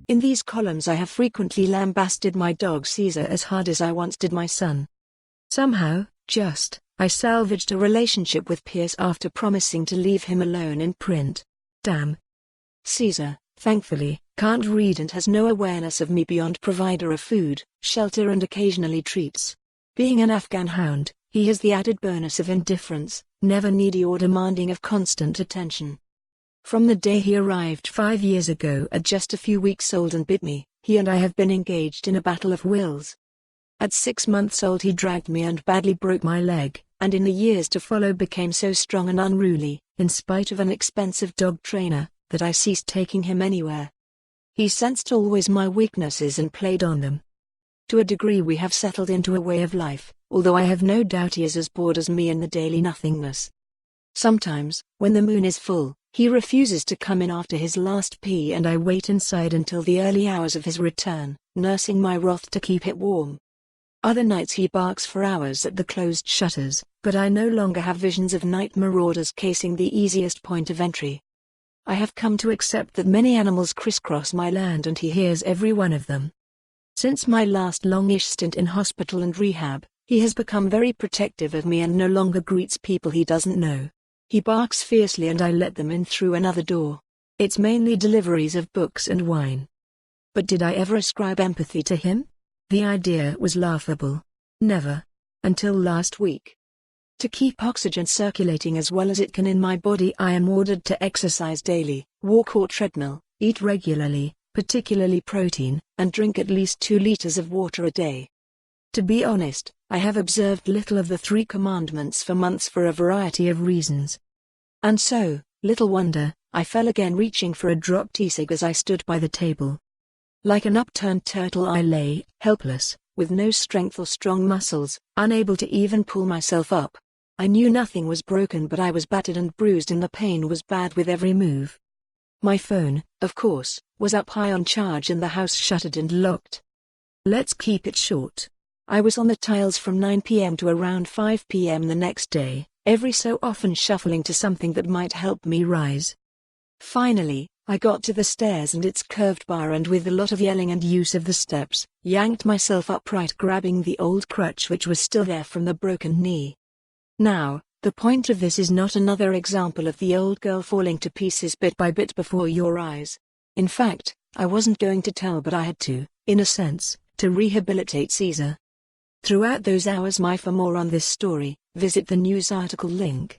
In these columns I have frequently lambasted my dog Cesar as hard as I once did my son. Somehow, I salvaged a relationship with Pierce after promising to leave him alone in print. Damn. Cesar, thankfully, can't read and has no awareness of me beyond provider of food, shelter and occasionally treats. Being an Afghan hound, he has the added bonus of indifference, never needy or demanding of constant attention. From the day he arrived 5 years ago at just a few weeks old and bit me, he and I have been engaged in a battle of wills. At 6 months old he dragged me and badly broke my leg, and in the years to follow became so strong and unruly, in spite of an expensive dog trainer, that I ceased taking him anywhere. He sensed always my weaknesses and played on them. To a degree we have settled into a way of life, although I have no doubt he is as bored as me in the daily nothingness. Sometimes, when the moon is full, he refuses to come in after his last pee and I wait inside until the early hours of his return, nursing my wrath to keep it warm. Other nights he barks for hours at the closed shutters, but I no longer have visions of night marauders casing the easiest point of entry. I have come to accept that many animals crisscross my land and he hears every one of them. Since my last longish stint in hospital and rehab, he has become very protective of me and no longer greets people he doesn't know. He barks fiercely and I let them in through another door. It's mainly deliveries of books and wine. But did I ever ascribe empathy to him? The idea was laughable. Never. Until last week. To keep oxygen circulating as well as it can in my body, I am ordered to exercise daily, walk or treadmill, eat regularly, particularly protein, and drink at least 2 liters of water a day. To be honest, I have observed little of the 3 commandments for months for a variety of reasons. And so, little wonder, I fell again reaching for a dropped e-cig as I stood by the table. Like an upturned turtle I lay, helpless, with no strength or strong muscles, unable to even pull myself up. I knew nothing was broken but I was battered and bruised and the pain was bad with every move. My phone, of course, was up high on charge and the house shuttered and locked. Let's keep it short. I was on the tiles from 9 p.m. to around 5 p.m. the next day, every so often shuffling to something that might help me rise. Finally, I got to the stairs and its curved bar and with a lot of yelling and use of the steps, yanked myself upright grabbing the old crutch which was still there from the broken knee. Now, the point of this is not another example of the old girl falling to pieces bit by bit before your eyes. In fact, I wasn't going to tell but I had to, in a sense, to rehabilitate Cesar. Throughout those hours for more on this story, visit the news article link.